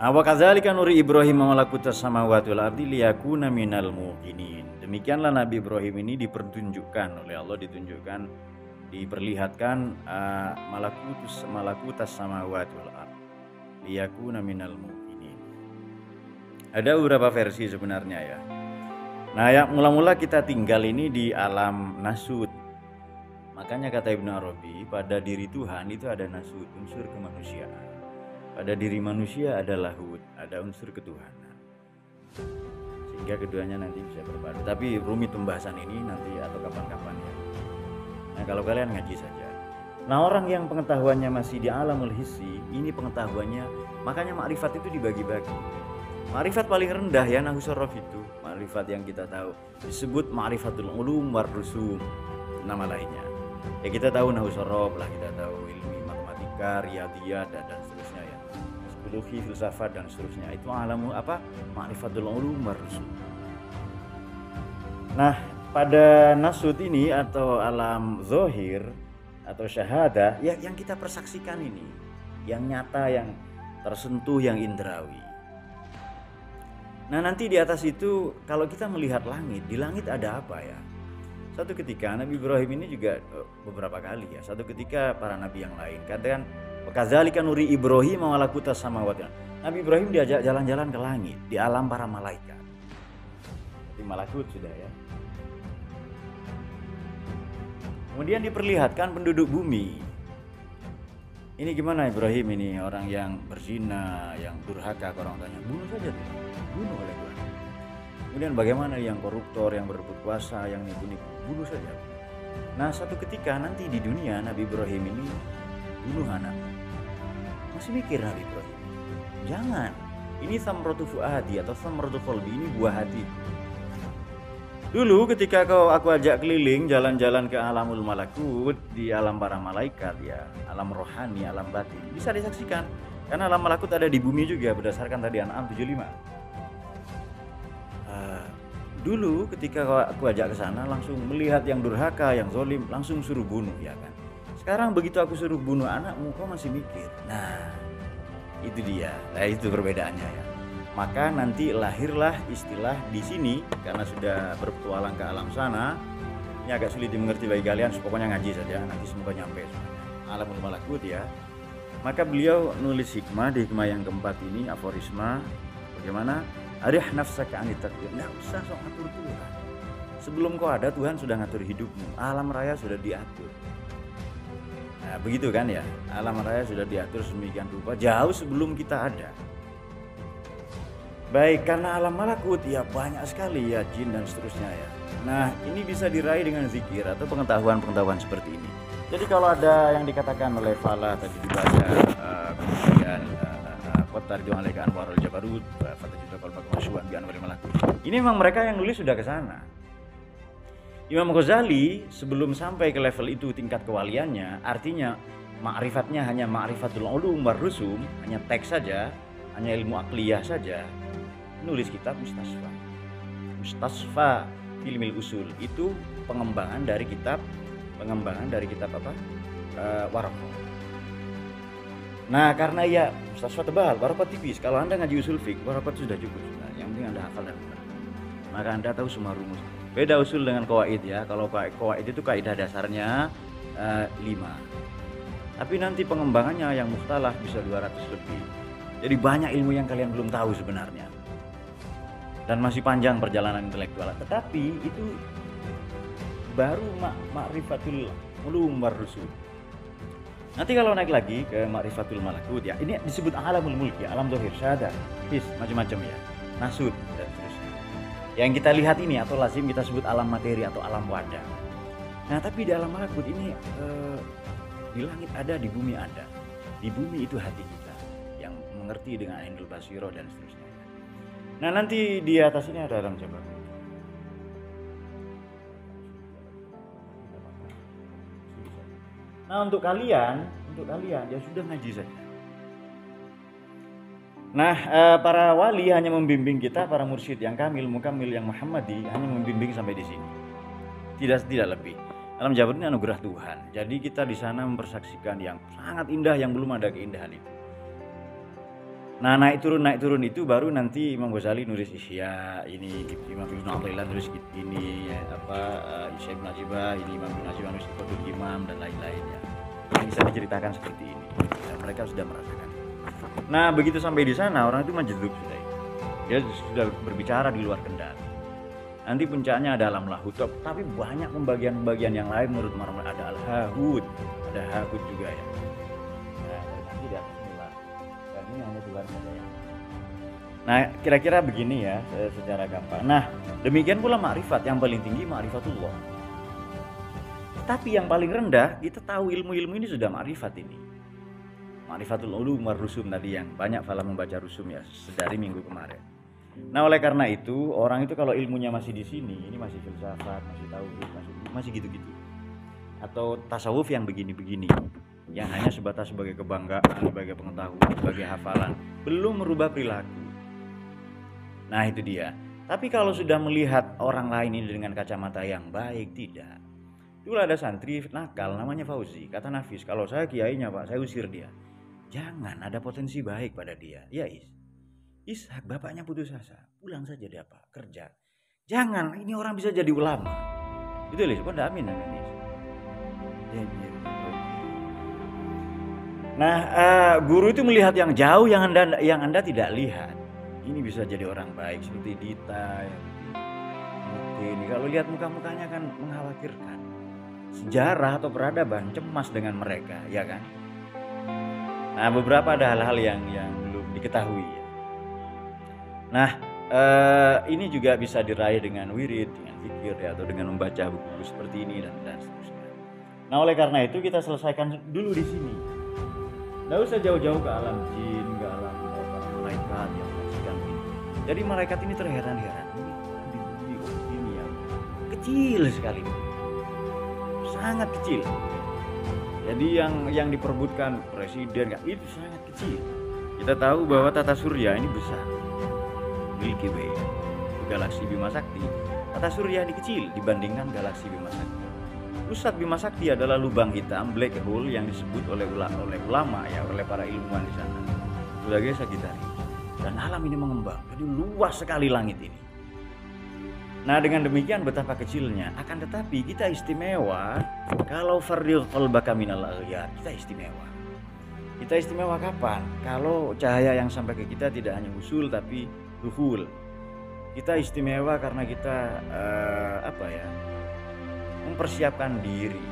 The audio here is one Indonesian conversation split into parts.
Wa kadzalika nuri Ibrahim malakutas samawati wal ardi liyakuna minal muqinin. Demikianlah Nabi Ibrahim ini dipertunjukkan oleh Allah, diperlihatkan malakutas samawati wal ardi liyakuna minal muqinin. Ada beberapa versi sebenarnya ya. Nah, ya mula-mula kita tinggal ini di alam nasut. Makanya kata Ibnu Arabi, pada diri Tuhan itu ada nasut, unsur kemanusiaan. Pada diri manusia ada lahut, ada unsur ketuhanan. Sehingga keduanya nanti bisa berpadu. Tapi rumit pembahasan ini nanti atau kapan-kapan ya. Nah, kalau kalian ngaji saja. Nah, orang yang pengetahuannya masih di alamul hissi, ini pengetahuannya, makanya makrifat itu dibagi-bagi. Makrifat paling rendah ya nahwu sorof itu, makrifat yang kita tahu disebut ma'rifatul ulum war rusum, nama lainnya. Ya kita tahu nahwu sorof lah, kita tahu ilmu matematika, riyadhiyat dan seterusnya ya. Psikologi, filsafat dan seterusnya. Itu alamu apa? Ma'rifatul ulum war rusum. Nah, pada nasut ini atau alam zahir atau syahadah ya, yang kita persaksikan ini, yang nyata, yang tersentuh, yang indrawi. Nah, nanti di atas itu kalau kita melihat langit, di langit ada apa ya? Satu ketika Nabi Ibrahim ini juga beberapa kali ya. Satu ketika para nabi yang lain katakan, "Kadzalika nuri Ibrahim malakutas samawati." Nabi Ibrahim diajak jalan-jalan ke langit, di alam para malaikat. Di malakut sudah ya. Kemudian diperlihatkan penduduk bumi. Ini gimana Ibrahim ini, orang yang berzina, yang durhaka, orang tanya, bunuh saja tuh, bunuh oleh Tuhan. Kemudian bagaimana yang koruptor, yang berebut kuasa, yang nipu-nipu, bunuh saja. Nah, satu ketika nanti di dunia Nabi Ibrahim ini bunuh anak. Masih mikir Nabi Ibrahim, jangan, ini samratu fuadi atau samratu qalbi, ini buah hati. Dulu ketika aku ajak keliling jalan-jalan ke alamul malakut, di alam para malaikat ya, alam rohani, alam batin, bisa disaksikan. Karena alam malakut ada di bumi juga berdasarkan tadi An'am 75. Dulu ketika aku ajak ke sana langsung melihat yang durhaka, yang zolim, langsung suruh bunuh ya kan. Sekarang begitu aku suruh bunuh anakmu, kau masih mikir. Nah, itu dia. Nah, itu perbedaannya ya. Maka nanti lahirlah istilah di sini karena sudah berpetualang ke alam sana. Ini agak sulit dimengerti bagi kalian, pokoknya ngaji saja, nanti semoga nyampe semuanya. Alamul malakut ya. Maka beliau nulis hikmah di hikmah yang keempat ini, aforisma, bagaimana? Arih nafsaka anit taqdir. Enggak usah sok ngatur Tuhan. Sebelum kau ada, Tuhan sudah ngatur hidupmu. Alam raya sudah diatur. Nah, begitu kan ya? Alam raya sudah diatur sedemikian rupa jauh sebelum kita ada. Baik, karena alam malakut ya banyak sekali ya jin dan seterusnya ya. Nah, ini bisa diraih dengan zikir atau pengetahuan-pengetahuan seperti ini. Jadi kalau ada yang dikatakan oleh Fala tadi dibaca, kemudian Qatar ju'alaika anwarul jabarut, fatajuta qalbaka masyu'an bi anwaril malakut. Ini memang mereka yang nulis sudah ke sana. Imam Ghazali sebelum sampai ke level itu tingkat kewaliannya, artinya ma'rifatnya hanya ma'rifatul ulum war rusum, hanya teks saja, hanya ilmu akliyah saja. Nulis kitab Mustasfa Ilmil Usul, itu pengembangan dari kitab apa? Waraqah. Nah, karena ya Mustasfa tebal, Waraqah tipis. Kalau Anda ngaji usul fiqh, Waraqah sudah cukup. Nah, yang penting Anda hafal dan benar. Maka Anda tahu semua rumus. Beda usul dengan qawaid ya. Kalau qawaid itu kaidah dasarnya 5. Tapi nanti pengembangannya yang mukhtalaf bisa 200 lebih. Jadi banyak ilmu yang kalian belum tahu sebenarnya. Dan masih panjang perjalanan intelektual. Tetapi itu baru ma'rifatul ulum war rusum. Nanti kalau naik lagi ke ma'rifatul malakut ya, ini disebut alamul mulk ya, alam zahir, syahadah, his, macam-macam ya, nasud dan seterusnya. Yang kita lihat ini atau lazim kita sebut alam materi atau alam wadah. Nah, tapi di alam malakut ini di langit ada, di bumi ada. Di bumi itu hati kita yang mengerti dengan ainul basiro dan seterusnya. Nah, nanti di atas ini ada alam jabarut. Nah, untuk kalian ya sudah ngaji saja. Nah, para wali hanya membimbing kita, para mursyid yang kamil, mukamil, yang Muhammadi hanya membimbing sampai di sini. Tidak lebih. Alam jabarut ini anugerah Tuhan. Jadi kita di sana mempersaksikan yang sangat indah yang belum ada keindahan itu. Nah, naik turun itu baru nanti Imam Ghazali nulis Ihya, ini Imam Ibnu Athaillah nulis ini ya, Syekh Ibnu Najibah, ini Imam Ibnu Najibah nulis Fathul Imam dan lain-lain ya. Yang bisa diceritakan seperti ini. Dan mereka sudah merasakan. Nah, begitu sampai di sana orang itu majdzub sudah. Dia sudah berbicara di luar kendali. Nanti puncaknya ada alam lahut, tapi banyak pembagian-pembagian yang lain menurut mereka ada al-hahud, ada hahud juga ya. Nah, nanti di atas nilai. Dan ini hanya luar saja ya. Nah, kira-kira begini ya secara gampang. Nah, demikian pula makrifat, yang paling tinggi makrifatullah. Tapi yang paling rendah, kita tahu ilmu-ilmu ini sudah makrifat ini. Makrifatul ulum war rusum tadi yang banyak Fala membaca rusum ya dari minggu kemarin. Nah, oleh karena itu orang itu kalau ilmunya masih di sini, ini masih filsafat, masih tauhid, masih gitu-gitu. Atau tasawuf yang begini-begini, yang hanya sebatas sebagai kebanggaan, sebagai pengetahuan, sebagai hafalan, belum merubah perilaku. Nah, itu dia. Tapi kalau sudah melihat orang lain ini dengan kacamata yang baik, tidak. Dulu ada santri nakal namanya Fauzi, kata Nafis, kalau saya kiainya Pak, saya usir dia. Jangan, ada potensi baik pada dia. Ya Ishak bapaknya putus asa, pulang saja dia Pak, kerja. Jangan, ini orang bisa jadi ulama. Itu loh, kok amin ya Nis. Nah, guru itu melihat yang jauh yang anda tidak lihat. Ini bisa jadi orang baik seperti Dita. Ini kalau lihat muka-mukanya kan mengkhawatirkan. Sejarah atau peradaban cemas dengan mereka, ya kan? Nah, beberapa ada hal-hal yang belum diketahui ya. Nah, ini juga bisa diraih dengan wirid, dengan zikir ya, atau dengan membaca buku-buku seperti ini dan seterusnya. Nah, oleh karena itu kita selesaikan dulu di sini. Nggak usah jauh-jauh ke alam jin, ke alam malaikat yang menyaksikan ini. Jadi malaikat ini terheran-heran. Ini ya, kecil sekali, sangat kecil. Jadi yang diperebutkan presiden itu sangat kecil. Kita tahu bahwa tata surya ini besar. Milky Way, galaksi Bima Sakti, tata surya ini kecil dibandingkan galaksi Bima Sakti. Pusat Bima Sakti adalah lubang hitam, black hole, yang disebut oleh ulama ya, oleh para ilmuwan di sana sebagai Sagittarius. Dan alam ini mengembang, jadi luas sekali langit ini. Nah, dengan demikian betapa kecilnya. Akan tetapi kita istimewa kalau fardil qalbaka minal aghyar, kita istimewa. Kita istimewa kapan? Kalau cahaya yang sampai ke kita tidak hanya usul tapi duhul. Kita istimewa karena kita mempersiapkan diri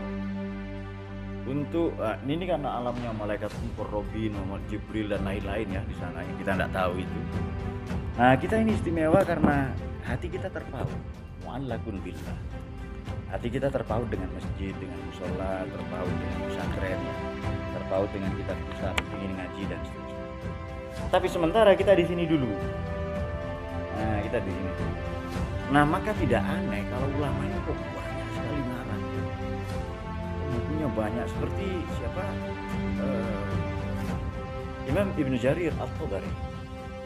untuk ini karena alamnya malaikat Muqarrabin, Muhammad Jibril dan lain-lain ya di sana yang kita tidak tahu itu. Nah, kita ini istimewa karena hati kita terpaut. Mu'allaqun billah. Hati kita terpaut dengan masjid, dengan musola, terpaut dengan pesantren, terpaut dengan kitab pusat, ingin ngaji dan seterusnya. Tapi sementara kita di sini dulu. Nah, kita di sini dulu. Nah, maka tidak aneh kalau ulama ini kok banyak sekali ngarang. Bukunya banyak seperti siapa? Imam Ibnu Jarir At-Tabari.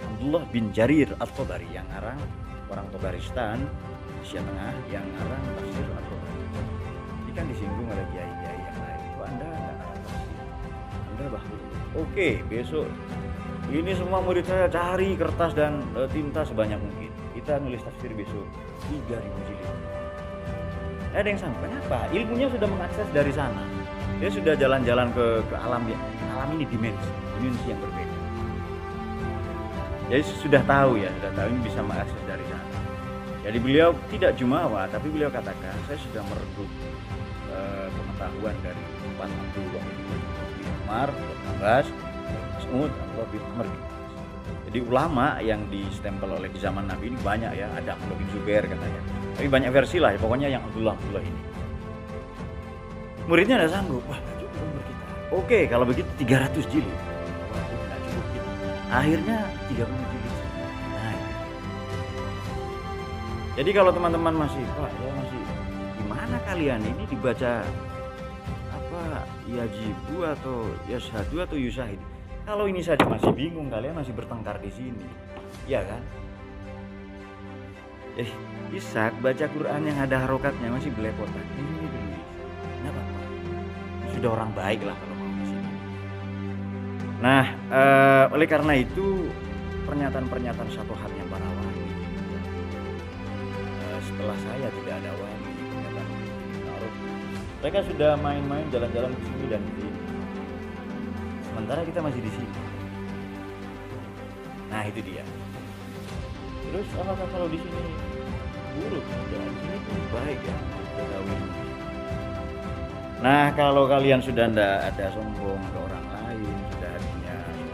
Abdullah bin Jarir At-Tabari yang ngarang, orang Tabaristan, Asia Tengah, yang ngarang tafsir At-Tabari. Ini kan disinggung oleh kiai-kiai yang lain. Anda enggak ngarang tafsir. Anda bahlul. Oke, besok ini semua murid saya cari kertas dan tinta sebanyak mungkin. Kita nulis tafsir besok 3.000 jilid. Ada yang sama. Kenapa? Ilmunya sudah mengakses dari sana. Dia sudah jalan-jalan ke alam ya. Alam ini dimensi yang berbeda. Jadi sudah tahu ya, ini bisa mengakses dari sana. Jadi beliau tidak jumawa, tapi beliau katakan saya sudah merebut pengetahuan dari empat Abdullah bin Umar, Abbas, Mas'ud, Abdullah bin Umar. Jadi ulama yang distempel oleh di zaman Nabi ini banyak ya, ada Abdullah bin Zubair katanya. Tapi banyak versi lah ya, pokoknya yang Abdullah ini. Muridnya tidak sanggup, wah cukup umur kita. Oke, kalau begitu 300 jilid. Wah, itu tidak cukup gitu. Akhirnya 30 jilid. Nah, jadi kalau teman-teman masih, Pak, ya masih gimana kalian ini dibaca apa yajibu atau yashadu atau yusahid? Kalau ini saja masih bingung, kalian masih bertengkar di sini, ya kan? Ishak baca Quran yang ada harokatnya masih belepotan. Ini dulu, nggak apa-apa. Sudah orang baik lah kalau mau di sini. Nah, Oleh karena itu pernyataan-pernyataan syatohatnya para wali, setelah saya tidak ada wali, mereka sudah main-main jalan-jalan ke sini dan ke sini, sementara kita masih di sini. Nah itu dia. Terus apakah kalau di sini buruk? Ya, di sini pun baik ya. Nah kalau kalian sudah tidak ada sombong ke orang lain, sudah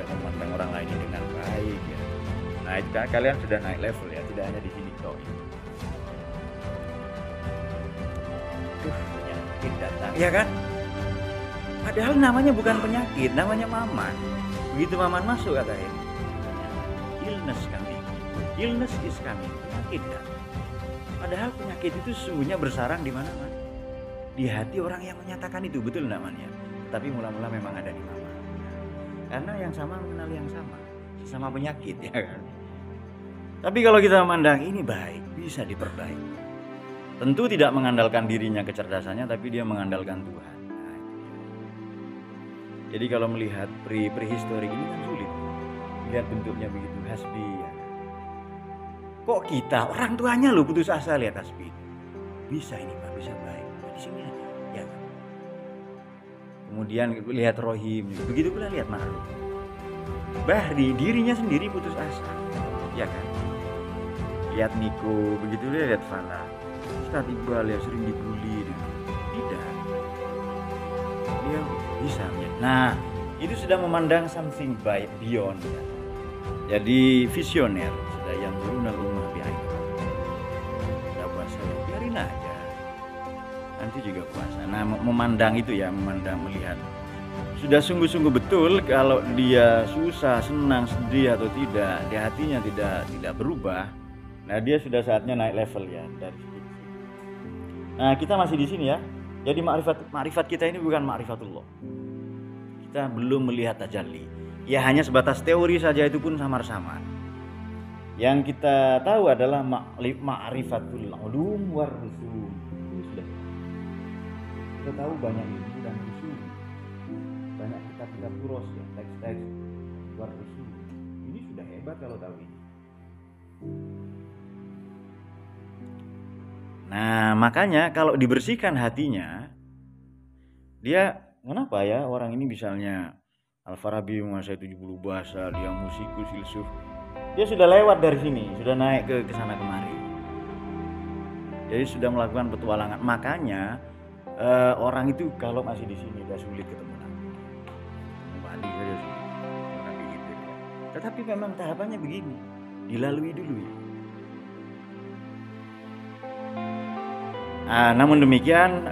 memandang orang lain dengan baik ya. Nah itu kan kalian sudah naik level ya, tidak hanya di sini toh. Penyakit datang, ya kan? Padahal namanya bukan penyakit, namanya maman. Begitu maman masuk katanya, illness coming, illness is coming, penyakit kan? Padahal penyakit itu sesungguhnya bersarang di mana-mana, di hati orang yang menyatakan itu, betul namanya. Tapi mula-mula memang ada di mama, karena yang sama mengenal yang sama penyakit ya kan. Tapi kalau kita memandang ini baik, bisa diperbaiki. Tentu tidak mengandalkan dirinya kecerdasannya, tapi dia mengandalkan Tuhan. Nah, jadi kalau melihat prehistorik ini kan sulit. Lihat bentuknya begitu, hasbi ya. Kok kita orang tuanya loh putus asa lihat hasbi. Bisa ini Pak, bisa baik. Di sini aja, ya. Kemudian lihat Rohim, begitu pula lihat Ma'ruf. Bahri dirinya sendiri putus asa, ya kan? Lihat Niko, begitu lihat Fala. Ustaz Iqbal ya sering dibully, tidak. Dia bisa. Nah, itu sudah memandang something beyond. Ya. Jadi visioner, sudah yang berunal umah biarin. Tidak puasa, biarin aja. Nanti juga puasa. Nah, memandang itu ya, melihat. Sudah sungguh-sungguh betul kalau dia susah, senang, sedih atau tidak, di hatinya tidak berubah. Nah, dia sudah saatnya naik level ya dari situ. Nah, kita masih di sini ya. Jadi makrifat kita ini bukan makrifatullah. Kita belum melihat tajalli. Ya hanya sebatas teori saja, itu pun samar-samar. Yang kita tahu adalah ma'rifatul ulum war rusum. Ini sudah. Kita tahu banyak ilmu dan rusum. Banyak kitab-kitab turos ya, teks-teks war rusum. Ini sudah hebat kalau tahu ini. Nah makanya kalau dibersihkan hatinya, dia kenapa ya orang ini misalnya Al-Farabi menguasai 70 bahasa, dia musikus, filsuf, dia sudah lewat dari sini, sudah naik ke sana kemari, jadi sudah melakukan petualangan. Makanya orang itu kalau masih di sini udah sulit ketemu lagi, kembali saja sulit, bukan begitu. Tetapi memang tahapannya begini, dilalui dulu ya. Namun demikian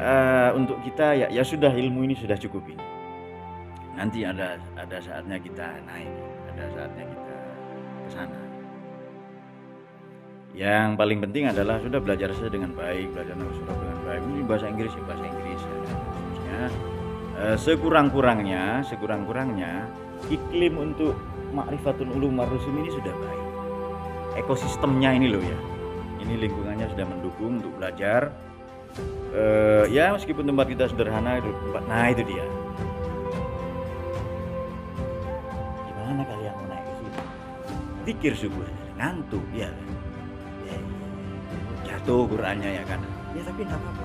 untuk kita ya sudah, ilmu ini sudah cukup ini. Nanti ada saatnya kita naik, ada saatnya kita ke sana. Yang paling penting adalah sudah belajar saja dengan baik, belajar surah dengan baik. Ini bahasa Inggris ya, bahasa Inggris ya. Khususnya sekurang-kurangnya iklim untuk ma'rifatul ulum war-rusum ini sudah baik. Ekosistemnya ini loh ya. Ini lingkungannya sudah mendukung untuk belajar. Ya meskipun tempat kita sederhana itu tempat, nah itu dia. Gimana kalian mau naik ke situ? Pikir subuh, ngantuk ya, jatuh Qurannya ya kan? Ya tapi nggak apa-apa.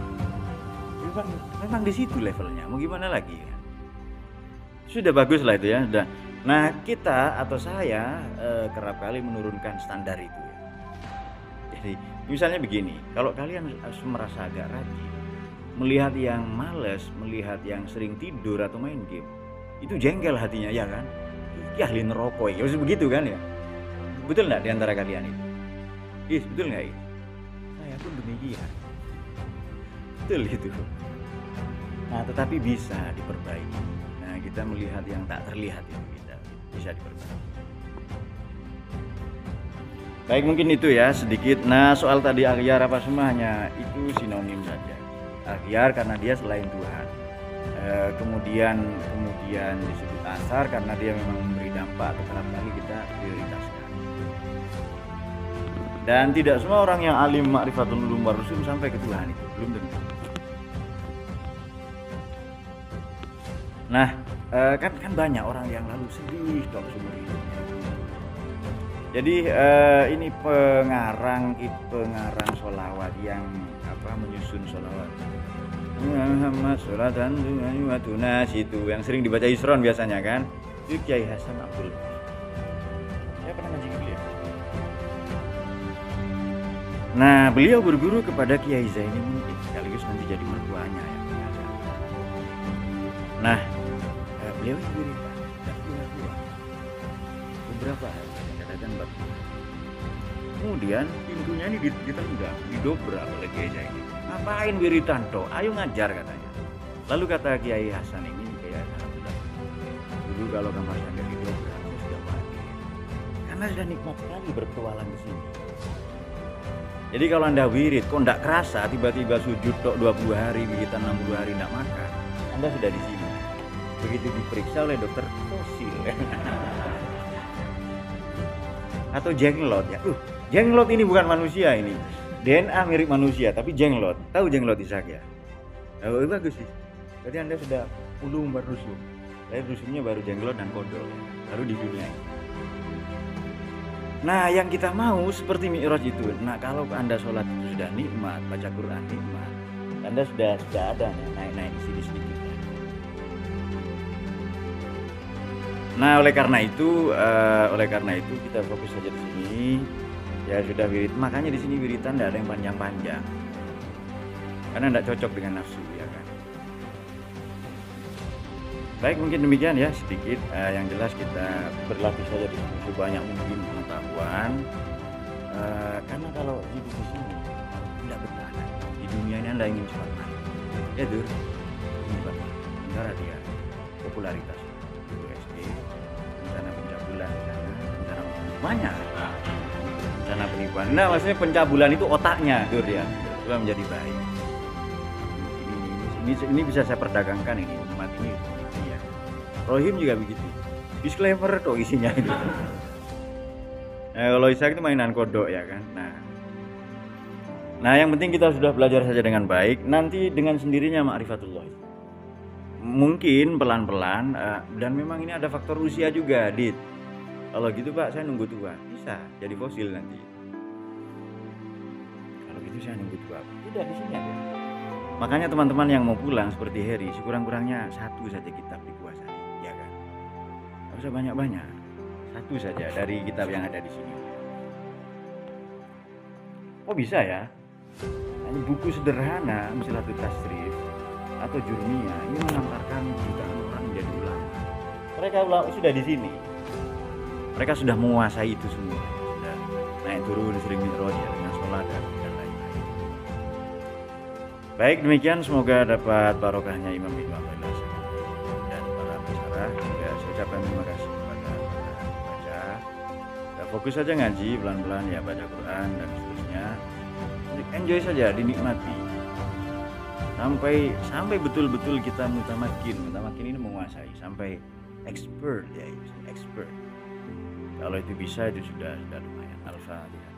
Memang di situ levelnya. Mau gimana lagi? Ya? Sudah bagus lah itu ya. Sudah. Nah kita atau saya kerap kali menurunkan standar itu. Ya. Jadi misalnya begini, kalau kalian merasa agak rajin, melihat yang malas, melihat yang sering tidur atau main game, itu jengkel hatinya ya kan? Ya ahli neraka ya, begitu kan ya? Betul nggak diantara kalian itu? Betul nggak itu? Saya pun demikian. Betul itu. Nah tetapi bisa diperbaiki. Nah kita melihat yang tak terlihat itu bisa diperbaiki. Baik, mungkin itu ya sedikit. Nah soal tadi aghyar apa semua hanya itu sinonim saja. Aghyar karena dia selain Tuhan. Kemudian disebut asar karena dia memang memberi dampak atau kerap kali kita prioritaskan. Dan tidak semua orang yang alim ma'rifatul ulum war-rusum sampai ke Tuhan itu belum tentu. Nah kan banyak orang yang lalu sedih dok seumur hidupnya. Jadi ini pengarang sholawat yang menyusun sholawat Muhammad sholatan wa tunas itu yang sering dibaca Isron biasanya kan, itu Kiai Hasan Abdul. Saya pernah ngaji beliau. Nah, beliau berguru kepada Kiai Zaini Mungkin, sekaligus nanti jadi mertuanya ya. Nah, beliau itu wiritan, tidak punya beberapa kadang batu. Kemudian pintunya ini ditendang, didobrak oleh Kiai Zaini. Ngapain wiritan toh? Ayo ngajar katanya. Lalu kata Kiai Hasan ini, Kiai Hasan Abdullah, dulu kalau kamar saya didobrak, saya sudah mati. Karena sudah nikmat sekali berpetualang di sini. Jadi kalau Anda wirid, kok enggak kerasa, tiba-tiba sujud tok 20 hari, wiritan 60 hari enggak makan, Anda sudah di sini. Begitu diperiksa oleh dokter fosil. Atau jenglot ya. Jenglot ini bukan manusia ini. DNA mirip manusia tapi jenglot. Tahu jenglot Ishak ya? Oh, bagus sih. Berarti Anda sudah ulum berrusuk. Saya rusuknya baru jenglot dan kodok. Baru di dunia ini. Nah, yang kita mau seperti Mi'raj itu. Nah, kalau Anda sholat itu sudah nikmat, baca Quran nikmat, Anda sudah ada naik-naik di sini sedikit. Nah, oleh karena itu kita fokus saja di sini. Ya sudah wirid, makanya di sini wiritan tidak ada yang panjang-panjang. Karena tidak cocok dengan nafsu ya kan. Baik, mungkin demikian ya sedikit yang jelas kita berlatih saja di sini sebanyak mungkin pengetahuan. Karena kalau hidup di sini tidak betah. Di dunia ini Anda ingin cepat mati. Ya dur, ini bapak. Sementara dia popularitas. Rencana pencabulan di sana, rencana banyak rencana penipuan. Nah, maksudnya pencabulan itu otaknya, Dur ya, supaya menjadi baik. Ini bisa saya perdagangkan ini, umat ini ya. Rohim juga begitu. Disclaimer tuh isinya itu. Nah, kalau Ishak itu mainan kodok ya kan. Nah, yang penting kita sudah belajar saja dengan baik. Nanti dengan sendirinya ma'rifatullah. Mungkin pelan-pelan dan memang ini ada faktor usia juga, Dit. Kalau gitu Pak, saya nunggu tua. Bisa jadi fosil nanti. Kalau gitu saya nunggu tua. Udah di sini aja. Makanya teman-teman yang mau pulang seperti Heri, sekurang-kurangnya satu saja kitab dikuasai, ya kan? Tidak usah banyak-banyak. Satu saja dari kitab yang ada di sini. Oh bisa ya? Ini buku sederhana, Mislatul Tasrif atau Jurmiyah, ini mengantarkan jutaan orang menjadi ulama. Mereka sudah di sini. Mereka sudah menguasai itu semua. Sudah naik turun sering Mi'raj ya, dengan sholat dan lain-lain. Baik, demikian semoga dapat barokahnya Imam Ibnu Athaillah dan para pensyarah. Juga saya ucapkan terima kasih kepada para pembaca. Kita fokus saja ngaji pelan-pelan ya, baca Quran dan seterusnya. Enjoy saja, dinikmati. Sampai betul-betul kita mutamakin ini menguasai sampai expert ya, expert. Kalau itu bisa itu sudah lumayan. Al-Fatihah.